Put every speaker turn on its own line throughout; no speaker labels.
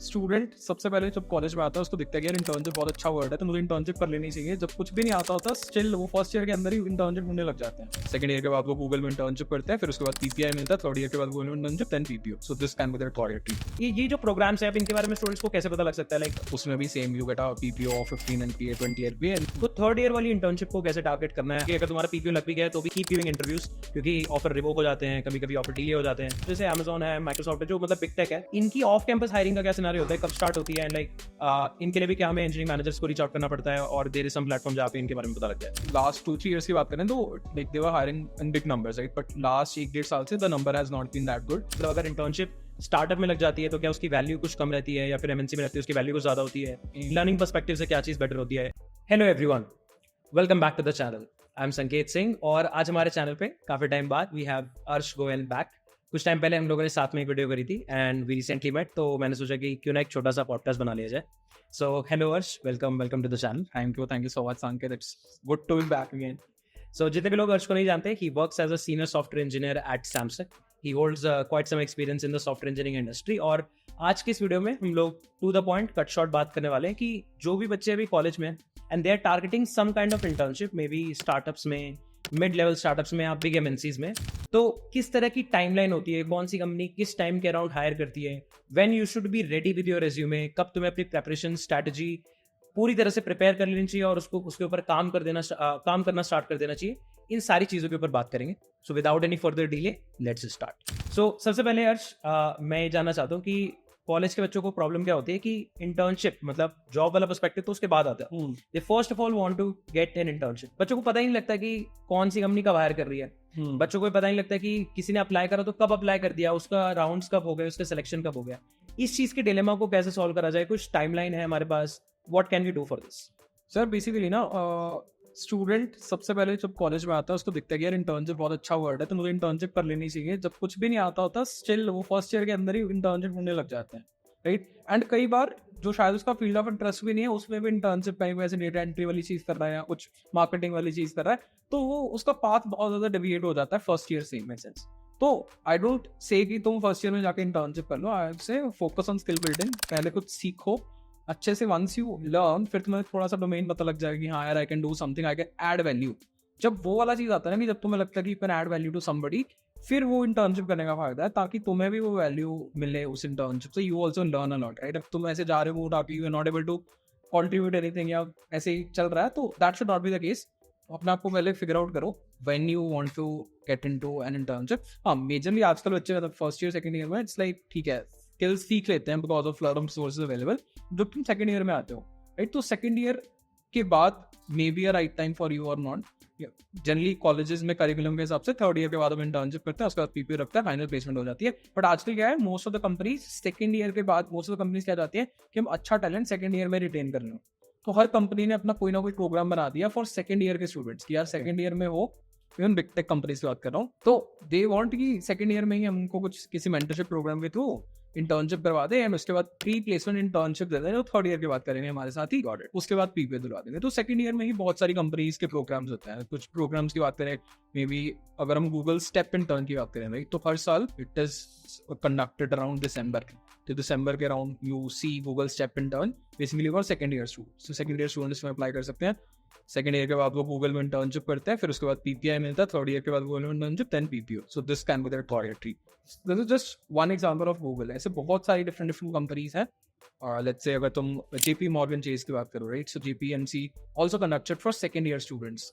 Student सबसे पहले जब कॉलेज में आता है उसको दिखता है कि यार इंटर्नशिप बहुत अच्छा वर्ड है तो मुझे इंटर्नशिप कर लेनी चाहिए। जब कुछ भी नहीं आता होता स्टिल वो फर्स्ट ईयर के अंदर ही इंटर्नशिप ढूंढने लग जाते हैं। सेकंड ईयर के बाद वो गूगल में इंटर्नशिप करते हैं, फिर उसके बाद पीपीआई मिलता है, थर्ड ईयर के बाद गूगल में internship, then PPO. So this can be their theory.
ये जो प्रोग्राम्स है अब इनके बारे में स्टूडेंट्स को कैसे पता लग सकता है? लाइक
उसमें भी same you get a PPO 15 LPA 20 LPA.
तो थर्ड ईयर वाली इंटर्नशिप को कैसे टारगेट करना है कि अगर तुम्हारा पीपीओ लग भी गया है तो भी कीप गिविंग इंटरव्यूज, क्योंकि ऑफर रिवोक हो जाते हैं, कभी कभी ऑफर डिले हो जाते हैं। जैसे अमेजॉन है, माइक्रोसॉफ्ट है, जो मतलब बिग टेक है, इनकी ऑफ कैंपस हायरिंग का क्या सिनेरियो होता है, कब स्टार्ट होती है? एंड लाइक इनके लिए भी क्या हमें इंजीनियरिंग मैनेजर्स को रीच आउट करना पड़ता है और देयर इज सम प्लेटफॉर्म जहाँ पे इनके बारे में पता लग जाए?
लास्ट 2-3 years की बात करें तो like they were hiring in big numbers, right? But last 1-1.5 साल से the number has not been that good.
मतलब अगर इंटर्नशिप स्टार्टअप में लग जाती है तो क्या उसकी वैल्यू कुछ कम रहती है, या फिर एमएनसी में रहती है उसकी वैल्यू कुछ ज्यादा होती है? लर्निंग पर्सपेक्टिव से क्या चीज बेटर होती है? Hello everyone, welcome back to the channel. I am Sanket Singh और आज हमारे चैनल पे काफी टाइम बाद वी हैव अर्श गोयल बैक। कुछ टाइम पहले हम लोगों ने साथ में एक वीडियो करी थी एंड वी रिसेंटली मेट, तो मैंने सोचा कि क्यों ना एक छोटा सा पॉडकास्ट बना लिया जाए। So hello Arsh, welcome to the channel.
Thank you so much Sanket, it's good to be back again.
So, जितने भी लोग अर्श को नहीं जानते, he works as a senior software engineer at Samsung. He holds quite some experience in the software engineering industry. और आज के इस वीडियो में हम लोग to the point cut short बात करने वाले हैं कि जो भी बच्चे अभी कॉलेज में and they are targeting some kind of internship, maybe बी स्टार्टअप्स में, मिड लेवल स्टार्टअप्स में या बिग एमएनसीज में, तो किस तरह की टाइमलाइन होती है, कौन सी कंपनी किस टाइम के अराउंड हायर करती है, when you should be ready with your resume, कब तुम्हें अपनी प्रेपरेशन स्ट्रैटेजी पूरी तरह से प्रिपेयर कर लेनी चाहिए और उसको उसके ऊपर काम करना स्टार्ट कर देना चाहिए। इन सारी चीज़ों के ऊपर बात करेंगे। So without any further delay let's start. So सबसे पहले हर्ष, मैं ये जानना चाहता हूँ कि कॉलेज के बच्चों को प्रॉब्लम क्या होती है कि इंटर्नशिप मतलब जॉब वाला पर्सपेक्टिव तो उसके बाद आता है। They first of all want to get an internship. बच्चों को पता ही नहीं लगता कि कौन सी कंपनी कब हायर कर रही है। बच्चों को पता नहीं लगता कि किसी ने अप्लाई करा तो कब अप्लाई कर दिया, उसका राउंड्स कब हो गए, उसका सिलेक्शन कब हो गया। इस चीज़ के डिलेमा को कैसे सॉल्व करा जाए? कुछ टाइमलाइन है हमारे पास, what can we do for this?
Sir basically ना स्टूडेंट सबसे पहले जब कॉलेज में आता है उसको दिखता है कि यार इंटर्नशिप बहुत अच्छा वर्ड है तो मुझे इंटर्नशिप कर लेनी चाहिए। जब कुछ भी नहीं आता होता स्टिल वो फर्स्ट ईयर के अंदर ही इंटर्नशिप ढूंढने लग जाते हैं, राइट? एंड कई बार जो शायद उसका फील्ड ऑफ इंटरेस्ट भी नहीं है उसमें भी इंटर्नशिप कहीं वैसे डेटा एंट्री वाली चीज़ कर रहा है या कुछ मार्केटिंग वाली चीज़ कर रहा है, तो वो उसका पाथ बहुत ज़्यादा डेविएट हो जाता है फर्स्ट ईयर से, इन सेंस। तो आई डोंट से कि तुम फर्स्ट ईयर में जाके इंटर्नशिप कर लो। आई से फोकस ऑन स्किल बिल्डिंग, पहले कुछ सीखो अच्छे से। वंस यू लर्न फिर तुम्हें थोड़ा सा डोमेन पता लग जाएगा कि हाँ यार I can do something, I can add value. जब वो वाला चीज़ आता है ना कि जब तुम्हें लगता है कि you can add value to somebody, फिर वो इंटर्नशिप करने का फायदा है ताकि तुम्हें भी वो वैल्यू मिले उस इंटर्नशिप से। You also learn a lot, right? अब तुम ऐसे जा रहे हो ताकि you are not able to contribute anything या ऐसे ही चल रहा है, तो that should not be the case. अपने आप को पहले फिगर आउट करो when you want to get into an internship. हाँ, मेजरली आजकल बच्चे मतलब फर्स्ट ईयर सेकंड ईयर में इट्स लाइक ठीक है स्किल्स सीख लेते हैं because of learning sources available. जब तुम सेकंड ईयर में आते हो, राइट, तो सेकंड ईयर के बाद may be a right time for you और नॉट। जनरली कॉलेजेस में करिकुलम के हिसाब से थर्ड ईयर के बाद हम इंटर्नशिप करते हैं, उसके बाद पीपीओ रखता है, फाइनल प्लेसमेंट हो जाती है। बट आजकल क्या है, most of the companies second year के बाद मोस्ट ऑफ द कंपनीज क्या चाहती है कि हम अच्छा टैलेंट सेकंड ईयर में रिटेन कर लें। तो हर कंपनी ने अपना कोई ना कोई प्रोग्राम बना दिया फॉर सेकंड ईयर के स्टूडेंट्स कि यार सेकंड ईयर में हो, इवन बिग टेक कंपनीज की बात कर रहा हूँ, तो दे वांट कि सेकंड ईयर में ही हमको कुछ किसी मेंटरशिप प्रोग्राम के थ्रू इंटर्नशिप करवा दे एंड उसके बाद प्री प्लेसमेंट इंटर्नशिप दे दें जो थर्ड ईयर के बाद करेंगे हमारे साथ ही, उसके बाद पीपीओ दिलवा देंगे। तो सेकंड ईयर में ही बहुत सारी कंपनीज के प्रोग्राम्स होते हैं। कुछ प्रोग्राम्स की बात करें, मे बी अगर हम गूगल स्टेप इंटर्न की बात करें, राइट, तो हर साल it is conducted around December. तो दिसंबर के around you see Google step intern basically for second year students. तो सेकंड ईयर स्टूडेंट्स में अप्लाई कर सकते हैं। सेकंड ईयर के बाद वो गूगल में इंटर्नशिप करते हैं, फिर उसके बाद पीपीआई मिलता है, थर्ड ईयर के बाद गूगल में internship, then PPO. So this can be their theory. This is just one example of Google. ऐसे बहुत सारी डिफरेंट कंपनीज हैं। लेट्स से अगर तुम जेपी मॉर्गन चेज की बात करो, right, so JPMC also conducted for second year students.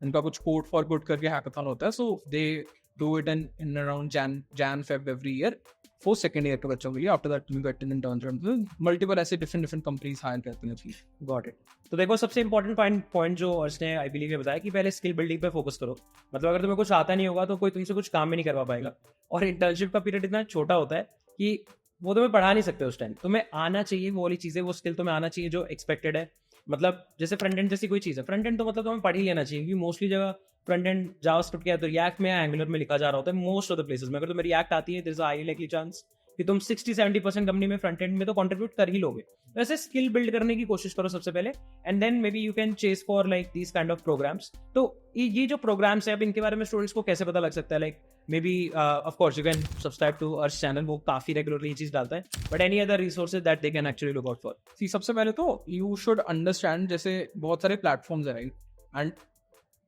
इनका कुछ कोड फॉर गुड करके हैकाथॉन होता है, so they do it in around Jan Feb every year for second year के बच्चों के लिए। After that you get an internship. Multiple ऐसे डिफरेंट कंपनीज हायर करते हैं।
Got it. तो देखो, सबसे इंपॉर्टेंट पॉइंट जो अर्श ने आई बिलीव बताया कि पहले स्किल बिल्डिंग पे फोकस करो। मतलब अगर तुम्हें कुछ आता नहीं होगा तो कोई तुमसे कुछ काम भी नहीं करवा पाएगा। और इंटर्नशिप का पीरियड इतना छोटा होता है कि वो तुम्हें पढ़ा नहीं सकते उस टाइम। तुम्हें आना चाहिए वो वाली चीज़ें, वो स्किल तुम्हें आना चाहिए जो एक्सपेक्टेड है। मतलब जैसे फ्रंट एंड जैसी कोई चीज़ है, फ्रंट एंड तो मतलब तुम्हें पढ़ ही लेना चाहिए, क्योंकि मोस्टली जगह फ्रंट एंड जावास्क्रिप्ट क्या है तो रिएक्ट में या एंगुलर में लिखा जा रहा होता है मोस्ट ऑफ द प्लेसेस में। अगर तुम्हें रिएक्ट आती है, there is a high likely chance कि तुम 60-70% कंपनी में फ्रंट एंड में तो कंट्रीब्यूट कर ही लोगे। वैसे स्किल बिल्ड करने की कोशिश करो सबसे पहले, and then maybe you can chase for like these kind of programs. तो ये जो प्रोग्राम्स है, अब इनके बारे में स्टूडेंट्स को कैसे पता लग सकता है? Like maybe of course you can subscribe to Arsh channel, वो काफी रेगुलरली ये चीज डालता है, but any other resources that they can actually look out for?
See सबसे पहले तो यू शुड अंडरस्टैंड, जैसे बहुत सारे प्लेटफॉर्म्स है राइट, एंड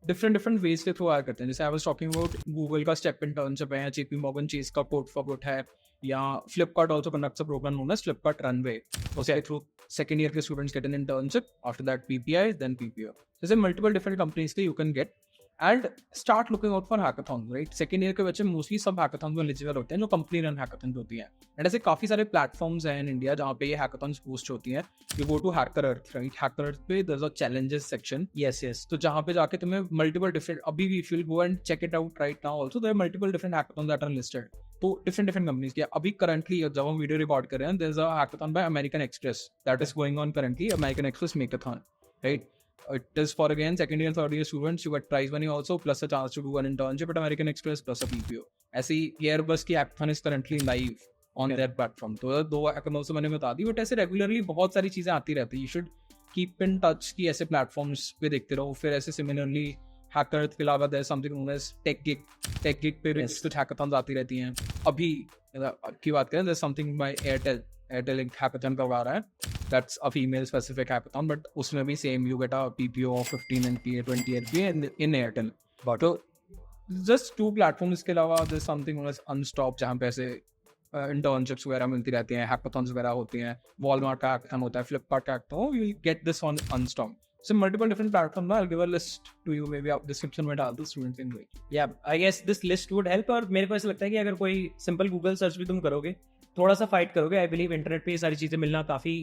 डिफरेंट वेज के थ्रू आया करते हैं। जैसे I was talking about Google का स्टेप इंटर्नशिप है, या JP Morgan चेस का कोड फॉर गुड है, या Flipkart also conducts a program known as Flipkart Runway, उसके थ्रू सेकंड ईयर के students get an internship, after that PPI, then PPO। जैसे multiple different companies के you can get and start looking out for hackathon right. Second year के बच्चे mostly सब hackathon में eligible होते हैं जो कंपनी रन हैकाथॉन होती हैं, एंड ऐसे काफी सारे प्लेटफॉर्म्स हैं इन इंडिया जहाँ पे ये हैकाथॉन्स होस्ट होती हैं। You go to HackerEarth right, HackerEarth पे there is a challenges section,
yes
तो जहाँ पे जाके तुम्हें मल्टीपल डिफरेंट, अभी भी if you will go and check it out right now also, there are multiple different hackathons that are listed. तो different companies के अभी करंटली जब हम वीडियो रिकॉर्ड कर रहे हैं, there is a hackathon by American Express that is going on currently, American Express Makeathon right. It is for again second year and third year students. You get prize money also, plus a chance to do an internship at American Express, plus a PPO. ऐसे ही Airbus की hackathon is currently live on their platform. तो दो hackathons मैंने बता दी, but ऐसे regularly बहुत सारी चीजें आती रहती है। You should keep in touch कि ऐसे प्लेटफॉर्म्स पे देखते रहो। फिर ऐसे सिमिलरली हैकर के अलावा there something known as TechGig पे भी कुछ हैकाथॉन्स आती रहती हैं। अभी की बात करें, देयर समथिंग बाय एयरटेल एक हैकाथन करवा रहा है, that's a female specific hackathon, but उसमें भी same you get a PPO of 15 LPA 20 LPA in Airtel. तो जस्ट 2 प्लेटफॉर्म्स के अलावा there something known as Unstop, जहाँ पे ऐसे इंटर्नशिप्स वगैरह मिलती रहती हैं, हैकाथॉन्स वगैरह होती हैं। वॉलमार्ट का हैकाथन होता है, फ्लिपकार्ट का hackathon, you get this on Unstop. So multiple different platforms. I'll give a list to you. Maybe आप description में डाल दो, students can read.
Yeah, I guess this list would help। और मेरे को ऐसा लगता है कि अगर कोई सिंपल गूगल सर्च भी तुम करोगे, थोड़ा सा फाइट करोगे, आई बिलीव इंटरनेट पे ये सारी चीज़ें मिलना काफ़ी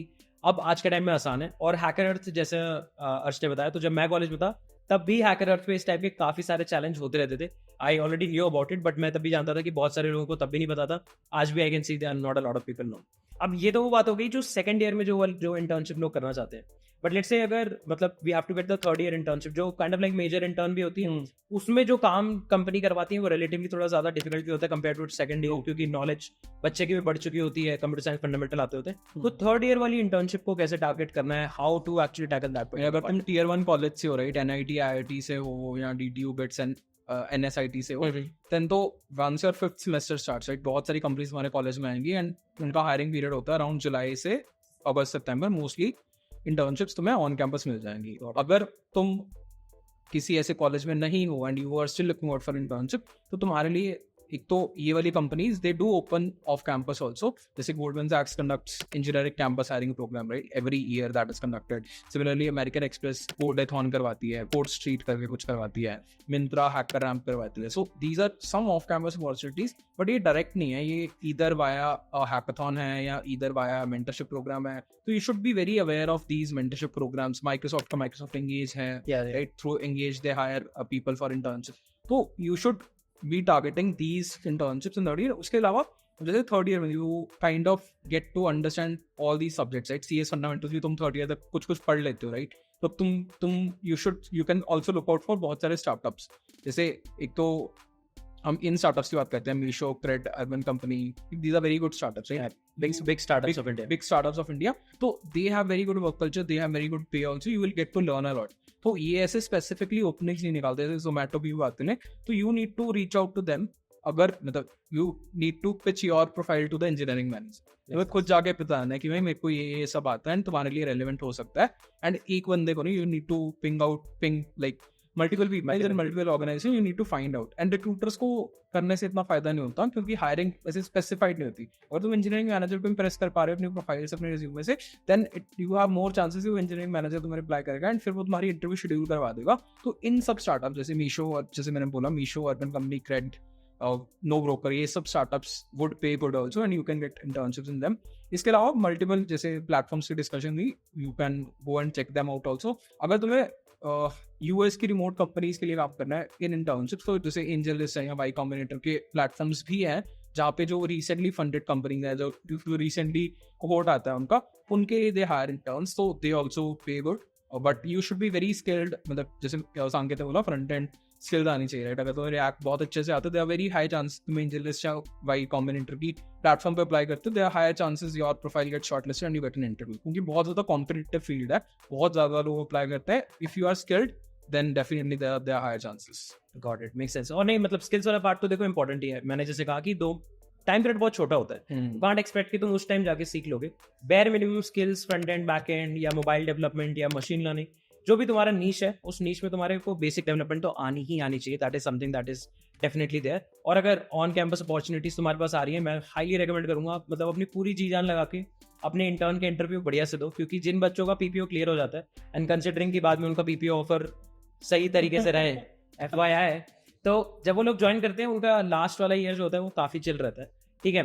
अब आज के टाइम में आसान है। और हैकर अर्थ जैसे अर्श ने बताया, तो जब मैं कॉलेज में था तब भी हैकर अर्थ पे इस टाइप के काफ़ी सारे चैलेंज होते रहते थे। I already knew about it, but मैं तब भी जानता था कि बहुत सारे लोगों को तब भी नहीं पता था। आज भी I can see there are not a lot of people know. अब ये तो वो बात हो गई जो सेकंड ईयर में जो इंटर्नशिप लोग करना चाहते हैं, बट लेट्स से अगर मतलब we have to get the third year internship, जो kind of like major intern भी होती है, उसमें जो काम कंपनी करवाती है वो रिलेटिवली थोड़ा ज्यादा डिफिकल्ट भी होता है कंपेयर टू सेकंड ईयर, क्योंकि नॉलेज बच्चे की भी बढ़ चुकी होती है, कंप्यूटर साइंस फंडामेंटल आते होते हैं। तो थर्ड ईयर वाली इंटर्नशिप को कैसे टारगेट करना है, how to actually tackle that?
अगर तुम Tier 1 कॉलेज से हो राइट, NIT IIT से हो, या DTU बिट्स एंड NSIT से हो, देन तो once your 5th semester starts right, बहुत सारी कंपनीज हमारे कॉलेज में आएंगी, एंड उनका हायरिंग पीरियड होता है अराउंड जुलाई से अगस्त सितंबर। मोस्टली इंटर्नशिप्स तुम्हें ऑन कैंपस मिल जाएंगी। अगर तुम किसी ऐसे कॉलेज में नहीं हो and you are still looking out for internship, तो तुम्हारे लिए एक तो ये वाली companies they do open off campus also, जैसे गोल्डमैन सैक्स conducts engineering campus hiring program right every year, that is conducted. Similarly American Express codeathon करवाती है, कोड स्ट्रीट करके कुछ करवाती है, मिंत्रा हैकर रैम्प करवाती है। So these are some of campus opportunities, but ये डायरेक्ट नहीं है, ये इधर वाया हैकाथॉन है या इधर वाया मेंटरशिप प्रोग्राम है। तो you should be very aware of these mentorship programs. Microsoft का माइक्रोसॉफ्ट एंगेज है right, through Engage they hire people for internship. तो you should be targeting these internships in third year. उसके अलावा जैसे third year में you kind of get to understand all these subjects right, CS fundamentals भी तुम third year तक कुछ पढ़ लेते हो राइट। तो तुम you can also look out for बहुत सारे स्टार्टअप्स। जैसे एक तो हम इन स्टार्टअप्स की बात करते हैं, Meesho, CRED, Urban Company, these are very good startups right,
big startups of India,
big startups of India. तो they have very good work culture, they have very good pay also, you will get to learn a lot. तो ये ऐसे specifically openings नहीं निकालते, जैसे जोमेटो भी आते हैं, तो you need to reach out to them. अगर मतलब you need to pitch your profile to the engineering manager, तुम्हें खुद जाके बताना है कि भाई मेरे को ये सब आता है, तुम्हारे लिए रेलिवेंट हो सकता है। एंड एक बंदे को नहीं, you need to ping like multiple people, multiple organisation, you need to find out. And recruiters को करने से इतना फायदा नहीं होता, क्योंकि हायरिंग ऐसे स्पेसिफाइड नहीं होती। और तुम इंजीनियरिंग मैनेजर को इम्प्रेस कर पा रहे हो अपनी प्रोफाइल से, अपने रिज्यूमे से, then you have more chances वो इंजीनियरिंग मैनेजर तुम्हें रिप्लाई करेगा एंड फिर वो तुम्हारी इंटरव्यू शेड्यूल करवा देगा। तो इन सब स्टार्टअप जैसे मीशो, और जैसे मैंने बोला Meesho, Urban Company, CRED, NoBroker, ये सब startups would pay good also and you can get internships in them. इसके अलावा मल्टीपल जैसे प्लेटफॉर्म्स की डिस्कशन हुई, you can go and check them out also. अगर तुम्हें US की रिमोट कंपनीज के लिए काम करना है इन इंटर्नशिप्स, तो जैसे एंजलिस्ट है या वाई कॉम्बिनेटर के प्लेटफॉर्म्स भी हैं, जहाँ पे जो रिसेंटली फंडेड कंपनीज है, जो रिसेंटली कोहोर्ट आता है उनका, उनके दे हायर इंटर्न्स, तो दे ऑल्सो पे good. But you should be very skilled, मतलब जैसे सांकेत बोला, फ्रंट एंड स्किल्स आनी चाहिए राइट. अगर तुम्हें रिएक्ट बहुत अच्छे से आते, they are very high chance तुम एंजलिस्ट या वाई कॉम्बिनेटर की प्लेटफॉर्म पे अप्लाई करते हो, they are higher chances your profile get shortlisted and you get an interview. क्योंकि बहुत ज़्यादा कॉम्पिटिटिव फील्ड है, बहुत ज़्यादा लोग अप्लाई करते हैं. If you are skilled then definitely they are higher chances.
Got it, make sense. और नहीं मतलब स्किल्स वाला पार्ट तो देखो इंपॉर्टेंट ही है. मैंने जैसे कहा कि दो टाइम पीरियड बहुत छोटा होता है, कांट एक्सपेक्ट कि तुम उस टाइम जाके सीख लोगे. Bare minimum skills front end back and या मोबाइल डेवलपमेंट या मशीन लर्निंग, जो भी तुम्हारा नीश है उस नीश में तुम्हारे को बेसिक डेवलपमेंट तो आनी ही आनी चाहिए. That is something that is definitely there. और अगर ऑन कैंपस अपॉर्चुनिटीज तुम्हारे पास आ रही है, मैं हाईली रिकमेंड करूंगा मतलब अपनी पूरी जी जान लगा के अपने इंटर्न के इंटरव्यू बढ़िया से दो. क्योंकि जिन बच्चों का पीपीओ क्लियर हो जाता है एंड कंसिडरिंग की बाद में उनका पीपीओ ऑफर सही तरीके से रहे, FYI, तो जब वो लोग ज्वाइन करते हैं उनका लास्ट वाला ईयर जो होता है वो काफ़ी चिल रहता है. ठीक है.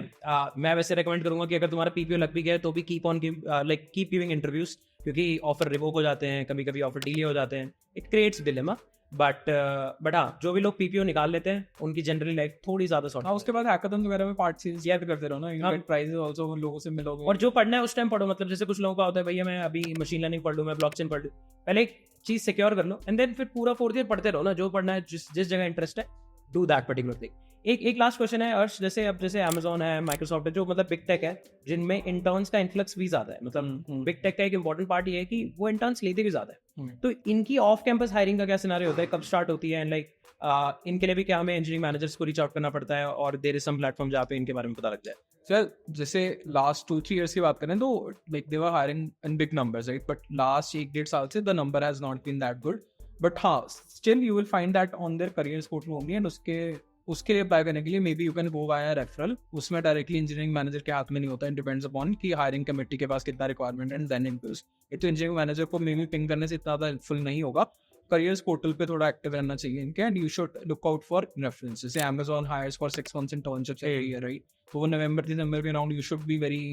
मैं वैसे रेकमेंड करूंगा कि अगर तुम्हारा पीपीओ लग भी गया है तो भी कीप गिविंग इंटरव्यूज, क्योंकि ऑफर रिवोक हो जाते हैं, कभी कभी ऑफर डिले हो जाते हैं. It creates dilemma. बट हाँ, जो भी लोग पीपीओ निकाल लेते हैं उनकी जनरली लाइफ थोड़ी ज़्यादा सॉर्ट.
हाँ, उसके बाद हैकाथन वगैरह में पार्टिसिपेट करते रहो ना, यू गेट प्राइजेस आल्सो, लोगों से मिलोगे.
और जो पढ़ना है उस टाइम पढ़ो. मतलब जैसे कुछ लोगों का होता है भैया मैं अभी मशीन लर्निंग पढ़ लूँ, मैं ब्लॉकचेन पढ़ लूँ, पहले एक चीज़ सिक्योर कर लो एंड देन फिर पूरा 4th ईयर पढ़ते रहो ना. जो पढ़ना है, जिस जगह इंटरेस्ट है, डू दैट पर्टिकुलर थिंग. एक लास्ट क्वेश्चन है अर्श, जैसे अब जैसे अमेजोन है, माइक्रोसॉफ्ट है, जो मतलब बिग टेक है जिनमें इंटर्न्स का इन्फ्लक्स भी ज्यादा है. मतलब बिग टेक का एक इंपॉर्टेंट पार्ट ये है कि वो इंटर्न्स लेते भी ज्यादा है. तो इनकी ऑफ कैंपस हायरिंग का क्या सिनारियो होता है, कब स्टार्ट होती है, एंड लाइक इनके लिए भी क्या हमें इंजीनियरिंग मैनेजर्स को रीच आउट करना पड़ता है, और देयर इज सम प्लेटफॉर्म जहाँ पे इनके बारे में पता लग जाए.
सर जैसे लास्ट 2-3 years की बात करें तो like they were hiring in big numbers right, but last 1-1.5 साल से the number has not been that good. But हाँ, still you will find that on their careers portal only, and उसके लिए apply करने के लिए maybe you can go via referral. उसमें directly engineering manager के हाथ में नहीं होता, इट डिपेंड्स अपॉन कि हायरिंग कमेटी के पास कितना requirement and then include it. तो इंजीनियरिंग मैनेजर को मे बी पिंग करने से इतना ज़्यादा हेल्पफुल नहीं होगा. करियर्स पोर्टल पे थोड़ा एक्टिव रहना चाहिए इनके, and you should look out for reference. जैसे Amazon hires for 6 months internships every year right, तो वो नवंबर-दिसंबर के around you should be very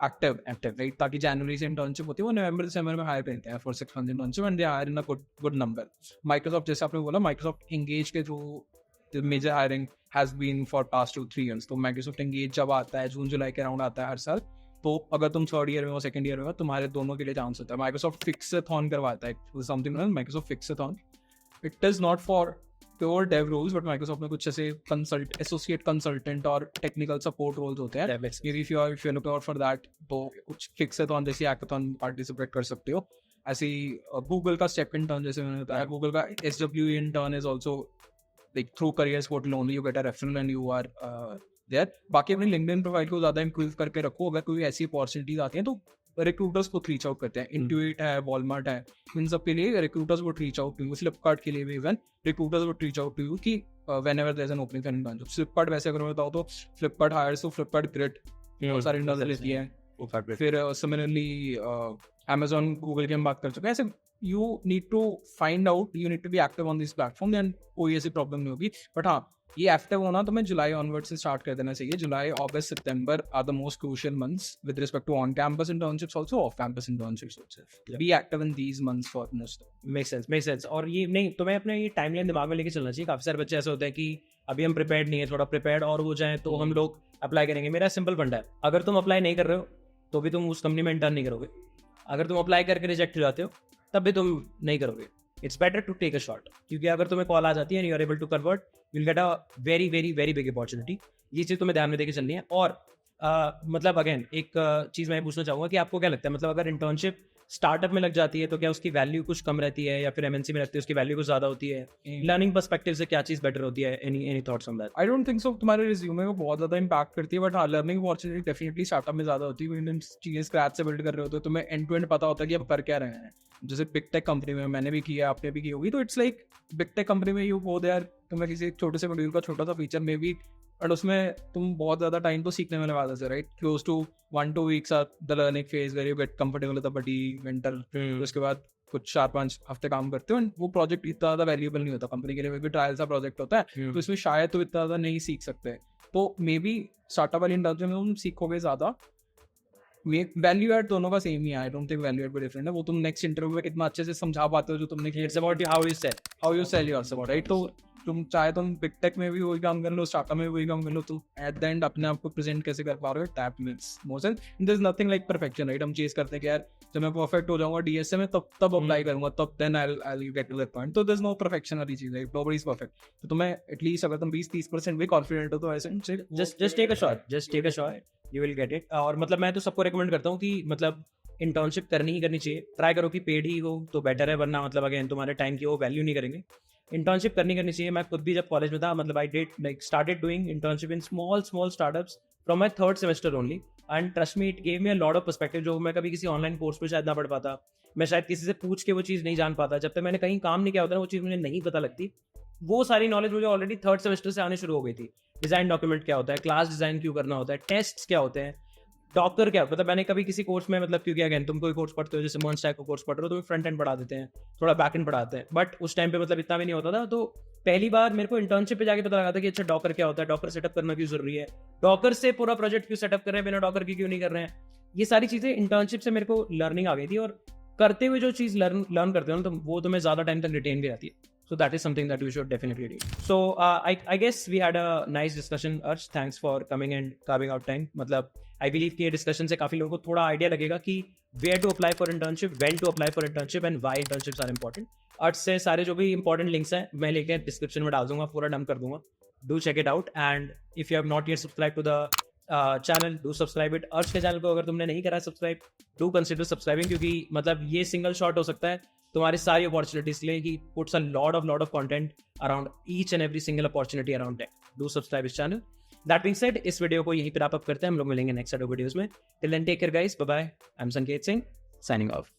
active right, ताकि जनवरी से इंटर्नशिप होती है, वो नवंबर-दिसंबर में हायर करते हैं for 6 months internship and they hire in a good number. Microsoft, जैसे आपने बोला, माइक्रोसॉफ्ट एंगेज के through the major hiring has been for past 2-3 years. तो माइक्रोसॉफ्ट एंगेज जब आता है जून-जुलाई के अराउंड आता है हर साल, तो अगर तुम 3rd ईयर में हो, 2nd ईयर में हो, तुम्हारे दोनों के लिए चांस होता है. माइक्रोसॉफ्ट फिक्साथॉन करवाता है, something Microsoft Fixathon. It is not for pure dev roles, but Microsoft में कुछ ऐसे एसोसिएट कंसल्टेंट और टेक्निकल सपोर्ट रोल्स होते हैं. If you are looking out for that, तो कुछ फिक्साथॉन जैसी हैकाथॉन पार्टिसिपेट कर सकते हो. ऐसे ही गूगल का स्टेप इंटर्न, जैसे मैंने बताया, गूगल का SW intern is also like through careers portal only, you get a referral and you are there. बाकी अपनी LinkedIn प्रोफाइल को ज़्यादा इंक्रीज करके रखो. अगर कोई ऐसी अपॉर्चुनिटीज आती हैं तो रिक्रूटर्स को रीच आउट करते हैं. Intuit है, Walmart है, इन सब के लिए recruiters would reach out to you. Flipkart के लिए भी even recruiters would reach out to you कि whenever there's an opening for internship. Flipkart वैसे अगर मैं बताऊँ तो फ्लिपकार्ट हायर्स, तो फ्लिपकार्ट ग्रेट बहुत सारे इंटर्न्स लेती है. फिर सिमिलरली Amazon, गूगल की हम बात कर चुके हैं. ऐसे you need to find out, you need to be active on this platform, then कोई ऐसी प्रॉब्लम नहीं होगी. बट हाँ, ये एक्टिव होना तो मैं जुलाई ऑनवर्ड से स्टार्ट कर देना चाहिए. July, August, September are the most crucial months with respect to on campus internships also, off campus internships also. Be active in these months for most.
Make sense. और ये नहीं, तो मैं अपने ये टाइमलाइन दिमाग में लेके चलना चाहिए. काफी सारे बच्चे ऐसे होते हैं कि अभी हम प्रिपेयर्ड नहीं है, थोड़ा प्रिपेयर्ड और हो जाए तो हम लोग अप्लाई करेंगे. मेरा सिंपल फंडा है, अगर तुम अप्लाई नहीं कर रहे हो तो भी तुम उस कंपनी में इंटर्न नहीं करोगे. अगर तुम अप्लाई करके रिजेक्ट हो जाते हो तब भी तुम नहीं करोगे. It's better to take a shot, क्योंकि अगर तुम्हें कॉल आ जाती है and you are able to convert, will get a very very very big opportunity. ये चीज़ तुम्हें ध्यान में देके चलनी है. और मतलब अगेन एक चीज़ मैं पूछना चाहूँगा कि आपको क्या लगता है, मतलब अगर इंटर्नशिप स्टार्टअप में लग जाती है तो क्या उसकी वैल्यू कुछ कम रहती है, या फिर MNC में लगती है उसकी वैल्यू कुछ ज़्यादा होती है? लर्निंग पर्सपेक्टिव से क्या चीज़ बेटर होती है? Any thoughts on that?
I don't think so तुम्हारे रिज्यूमे को बहुत ज़्यादा इम्पैक्ट करती है, बट हाँ, लर्निंग अपॉर्चुनिटी डेफिनेटली स्टार्टअप में ज़्यादा होती है. क्योंकि तुम चीज़ें स्क्रैच से बिल्ड कर रहे होते हो, तुम्हें एंड टू एंड पता होता है कि अब कर क्या रहे हैं. जैसे बिग टेक कंपनी में मैंने भी किया, आपने भी की होगी, तो it's like big tech company में यू गो देयर, तुम्हें किसी छोटे से मॉड्यूल का छोटा सा फीचर में भी, बट उसमें तुम बहुत ज़्यादा टाइम तो सीखने वाले बात है right. Close to 1-2 weeks are the learning phase where you get comfortable with the buddy winter. उसके बाद कुछ 4-5 हफ्ते काम करते हो, एंड वो प्रोजेक्ट इतना ज़्यादा वैल्यूएबल नहीं होता कंपनी के लिए, क्योंकि ट्रायल सा प्रोजेक्ट होता है. तो इसमें शायद तो इतना ज़्यादा नहीं सीख सकते. तो मे बी स्टार्टअप वाली इंडस्ट्री में तुम सीखोगे ज़्यादा. वैल्यू एड दोनों का सेम ही है. I don't think value add भी डिफरेंट है. वो तुम नेक्स्ट इंटरव्यू में कितना अच्छे से समझा पाते हो जो तुमने किया.
It's about how you cell
yourself right. तो तुम चाहे तुम बिग टेक में भी वही काम कर लो, स्टार्टअप में भी वही काम कर लो, तुम एट द एंड अपने आप को प्रेजेंट कैसे कर पा रहे हो, that makes more sense. There is nothing like perfection, right? हम चेज करते हैं कि यार जब मैं परफेक्ट हो जाऊंगा डीएसए में तब अप्लाई करूंगा, तब then I will get to that point. तो देयर इज नो परफेक्शन वाली चीज है, नोबडी इज परफेक्ट। तो तुम्हें एटलीस्ट अगर तुम 20-30% भी कॉन्फिडेंट हो तो ऐसे
just take a shot, you will get it। और मतलब मैं तो सबको रेकमेंड करता हूँ कि मतलब इंटर्नशिप करनी ही करनी चाहिए। ट्राई करो कि पेड ही हो तो बेटर है, वरना मतलब अगेन तुम्हारे टाइम की वो वैल्यू नहीं करेंगे। इंटर्नशिप करनी चाहिए। मैं खुद भी जब कॉलेज में था, मतलब I did like started doing internship in small startups from my 3rd semester only, and trust me, it gave me a lot of perspective जो मैं कभी किसी ऑनलाइन कोर्स पे शायद ना पढ़ पाता। मैं शायद किसी से पूछ के वो चीज़ नहीं जान पाता। जब तक मैंने कहीं काम नहीं किया होता ना, वो चीज़ मुझे नहीं पता लगती। वो सारी नॉलेज मुझे ऑलरेडी 3rd सेमेस्टर से आने शुरू हो गई थी। डिज़ाइन डॉक्यूमेंट क्या होता है, क्लास डिज़ाइन क्यों करना होता है, टेस्ट क्या होते हैं, डॉकर क्या, मतलब मैंने कभी किसी कोर्स में, मतलब क्योंकि अगेन तुम कोई कोर्स पढ़ते हो, जैसे मर्न स्टैक का कोर्स पढ़ रहे हो तो फ्रंट एंड पढ़ा देते हैं, थोड़ा बैक एंड पढ़ाते हैं, बट उस टाइम पे मतलब इतना भी नहीं होता था। तो पहली बार मेरे को इंटर्नशिप पे जाके पता लगा था कि अच्छा डॉकर क्या होता है, डॉकर सेटअप करना क्यों जरूरी है, डॉकर से पूरा प्रोजेक्ट क्यों सेटअप कर रहे हैं, बिना डॉकर की क्यों नहीं कर रहे हैं। ये सारी चीज़ें इंटर्नशिप से मेरे को लर्निंग आ गई थी, और करते हुए जो चीज़ लर्न करते हो ना, तो वो तुम्हें ज़्यादा टाइम तक रिटेन भी रहती है। So that is something that you should definitely do. So I guess we had a nice discussion, Arsh. Thanks for coming and carving out time. मतलब I believe कि ये discussion से काफ़ी लोगों को थोड़ा idea लगेगा कि where to apply for internship, when to apply for internship, and why internships are important. अर्श से सारे जो भी important links हैं मैं लेके description में डाल दूंगा, पूरा डंप कर दूंगा. Do check it out, and if you have not yet subscribed to the channel, do subscribe it. अर्श के चैनल को अगर तुमने नहीं करा subscribe, do consider subscribing, क्योंकि मतलब ये single shot हो सकता है तुम्हारी सारी अपॉर्चुनिटीज के लिए। He puts a lot of content around each and every single opportunity around tech. Do subscribe इस चैनल। दैट बीइंग सेड, इस वीडियो को यहीं पर रैप अप करते हैं। हम लोग मिलेंगे नेक्स्ट वीडियोस में। Till then take care guys, bye bye. I am Sanket Singh, signing off.